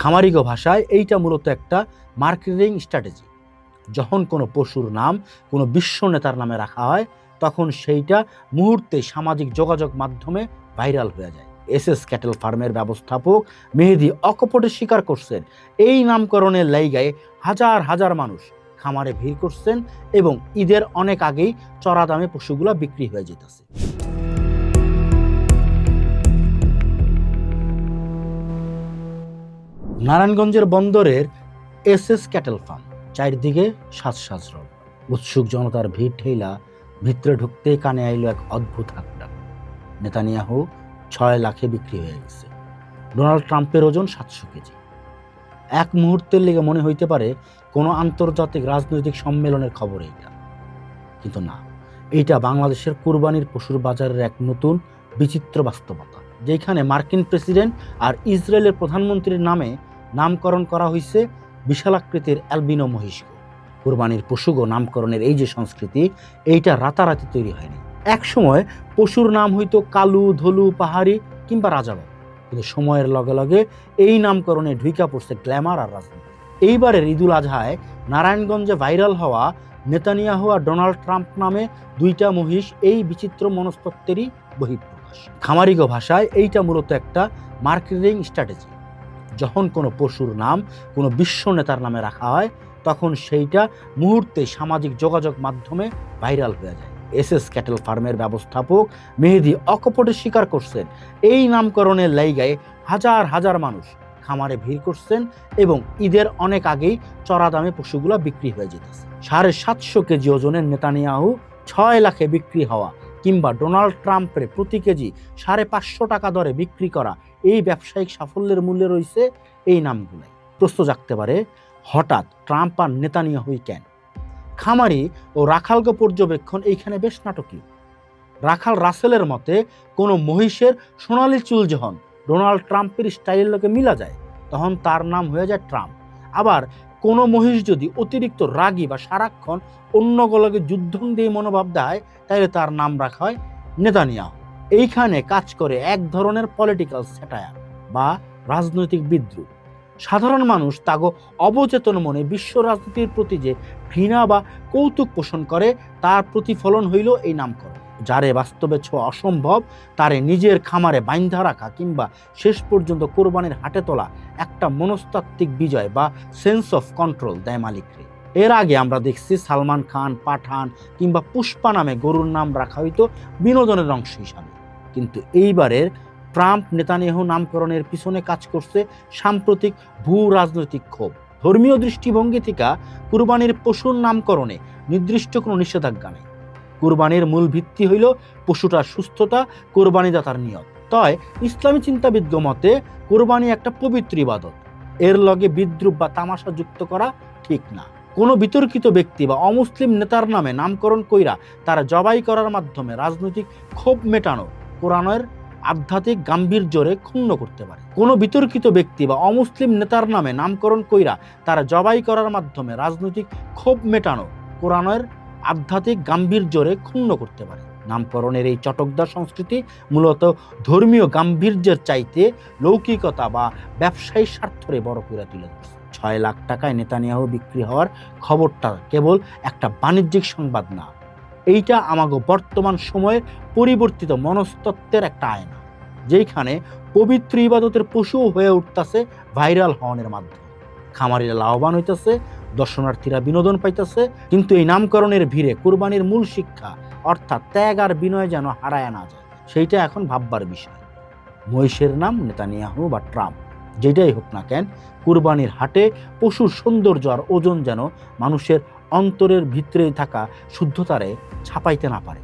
খামারিগো ভাষায় এইটা মূলত একটা মার্কেটিং স্ট্র্যাটেজি। যখন কোনো পশুর নাম কোনো বিশ্ব নেতার নামে রাখা হয় তখন সেইটা মুহূর্তে সামাজিক যোগাযোগ মাধ্যমে ভাইরাল হয়ে যায়। এসএস ক্যাটেল ফার্মের ব্যবস্থাপক মেহেদী অকপটে স্বীকার করছেন, এই নামকরণের লাইগায় হাজার হাজার মানুষ খামারে ভিড় করছেন এবং ঈদের অনেক আগেই চড়া দামে পশুগুলো বিক্রি হয়ে যেতেছে। নারায়ণগঞ্জের বন্দরের এসএস ক্যাটেল ফার্ম, চারিদিকে সাজ রব, উৎসুক জনতার ভিড় ঠেলা ভিতরে ঢুকতেই কানে আইল এক অদ্ভুত হাকডাক। নেতানিয়াহু 6 লাখে বিক্রি হয়ে গেছে। ডোনাল্ড ট্রাম্পের ওজন 700 কেজি। এক মুহূর্তের লেগে মনে হইতে পারে কোনো আন্তর্জাতিক রাজনৈতিক সম্মেলনের খবর এইটা, কিন্তু না, এইটা বাংলাদেশের কুরবানির পশুর বাজারের এক নতুন বিচিত্র বাস্তবতা, যেখানে মার্কিন প্রেসিডেন্ট আর ইসরায়েলের প্রধানমন্ত্রীর নামে নামকরণ করা হয়েছে বিশালাকৃতির অ্যালবিনো মহিষকে। কুরবানির পশুগো নামকরণের এই যে সংস্কৃতি, এইটা রাতারাতি তৈরি হয়নি। এক সময় পশুর নাম হইতো কালু, ধলু, পাহাড়ি কিংবা রাজাবাবু, কিন্তু সময়ের লগে লগে এই নামকরণে ঢুইকা পড়ছে গ্ল্যামার আর রাজনীতি। এইবারের ঈদুল আজহায় নারায়ণগঞ্জে ভাইরাল হওয়া নেতানিয়াহু আর ডোনাল্ড ট্রাম্প নামে দুইটা মহিষ এই বিচিত্র মনস্তত্ত্বেরই বহিঃপ্রকাশ। খামারিগো ভাষায় এইটা মূলত একটা মার্কেটিং স্ট্র্যাটেজি। যখন কোনো পশুর নাম কোনো বিশ্ব নেতার নামে রাখা হয় তখন সেইটা মুহূর্তে সামাজিক যোগাযোগ মাধ্যমে ভাইরাল হয়ে যায়। এসএস ক্যাটেল ফার্মের ব্যবস্থাপক মেহেদী অকপটে স্বীকার করছেন, এই নামকরণের লাইগায় হাজার হাজার মানুষ খামারে ভিড় করছেন এবং ঈদের অনেক আগেই চড়া দামে পশুগুলো বিক্রি হয়ে যেতেছে। 750 কেজি ওজনের নেতানিয়াহু 6 লাখে বিক্রি হওয়া কিংবা ডোনাল্ড ট্রাম্পের প্রতি কেজি 550 টাকা দরে বিক্রি করা, এই ব্যবসায়িক সাফল্যের মূল্যে রয়েছে এই নামগুলাই। প্রশ্ন জাগতে পারে, হঠাৎ ট্রাম্প আর নেতানিয়াহুই কেন? খামারি ও রাখালগো পর্যবেক্ষণ এইখানে বেশ নাটকীয়। রাখাল রাসেলের মতে, কোনো মহিষের সোনালি চুল যখন ডোনাল্ড ট্রাম্পের স্টাইলের লোকে মিলা যায় তখন তার নাম হয়ে যায় ট্রাম্প। আবার কোনো মহিষ যদি অতিরিক্ত রাগী বা সারাক্ষণ অন্য গলকে যুদ্ধ দিয়ে মনোভাব দেয় তাহলে তার নাম রাখা হয় নেতানিয়াহু। এইখানে কাজ করে এক ধরনের পলিটিক্যাল স্যাটায়ার বা রাজনৈতিক বিদ্রুপ। সাধারণ মানুষ তাগো অবচেতন মনে বিশ্ব রাজনীতির প্রতি যে ঘৃণা বা কৌতুক পোষণ করে তার প্রতিফলন হইল এই নামকরণ। যারে বাস্তবে ছোঁয়া অসম্ভব তারে নিজের খামারে বাইন্ধা রাখা কিংবা শেষ পর্যন্ত কোরবানির হাটে তোলা একটা মনস্তাত্ত্বিক বিজয় বা সেন্স অফ কন্ট্রোল দেয় মালিকরে। এর আগে আমরা দেখছি সালমান খান, পাঠান কিংবা পুষ্পা নামে গরুর নাম রাখা হইতো বিনোদনের অংশ হিসাবে, কিন্তু এইবারের ট্রাম্প নেতানিয়াহু নামকরণের পিছনে কাজ করছে সাম্প্রতিক ভূ রাজনৈতিক ক্ষোভ। ধর্মীয় দৃষ্টিভঙ্গি থেকে কুরবানির পশুর নামকরণে নির্দিষ্ট কোনো নিষেধাজ্ঞা নেই। কুরবানির মূল ভিত্তি হইল পশুটার সুস্থতা, কোরবানিদাতার নিয়ত। তয় ইসলামী চিন্তাবিদ মতে কোরবানি একটা পবিত্র ইবাদত, এর লগে বিদ্রুপ বা তামাশা যুক্ত করা ঠিক না। কোনো বিতর্কিত ব্যক্তি বা অমুসলিম নেতার নামে নামকরণ কইরা তারা জবাই করার মাধ্যমে রাজনৈতিক ক্ষোভ মেটানো কোরআনের আধ্যাত্মিক গাম্ভীর্যরে ক্ষুণ্ণ করতে পারে। কোনো বিতর্কিত ব্যক্তি বা অমুসলিম নেতার নামে নামকরণ কইরা তারা জবাই করার মাধ্যমে রাজনৈতিক ক্ষোভ মেটানো কোরআনের আধ্যাত্মিক গাম্ভীর্যরে ক্ষুণ্ণ করতে পারে। নামকরণের এই চটকদার সংস্কৃতি মূলত ধর্মীয় গাম্ভীর্যের চাইতে লৌকিকতা বা ব্যবসায়ী স্বার্থরে বড় করে তুলে ধরছে। 6 লাখ টাকায় নেতানিয়াহু বিক্রি হওয়ার খবরটা কেবল একটা বাণিজ্যিক সংবাদ না, এইটা আমাগো বর্তমান সময়ের পরিবর্তিত মনস্তত্ত্বের একটা আয়না, যেখানে পবিত্র ইবাদতের পশু হয়ে উঠতেছে ভাইরাল হওয়ার মাধ্যমে। খামারিরা লাভবান হইতেছে, দর্শনার্থীরা বিনোদন পাইতেছে, কিন্তু এই নামকরণের ভিড়ে কুরবানির মূল শিক্ষা অর্থাৎ ত্যাগ আর বিনয় যেন হারায় না যায়, সেইটা এখন ভাববার বিষয়। মহিষের নাম নেতানিয়াহু বা ট্রাম্প, যেটাই হোক না কেন, কুরবানির হাটে পশুর সৌন্দর্য আর ওজন যেন মানুষের অন্তরের ভিতরে থাকা শুদ্ধতারে ছাপাইতে না পারে।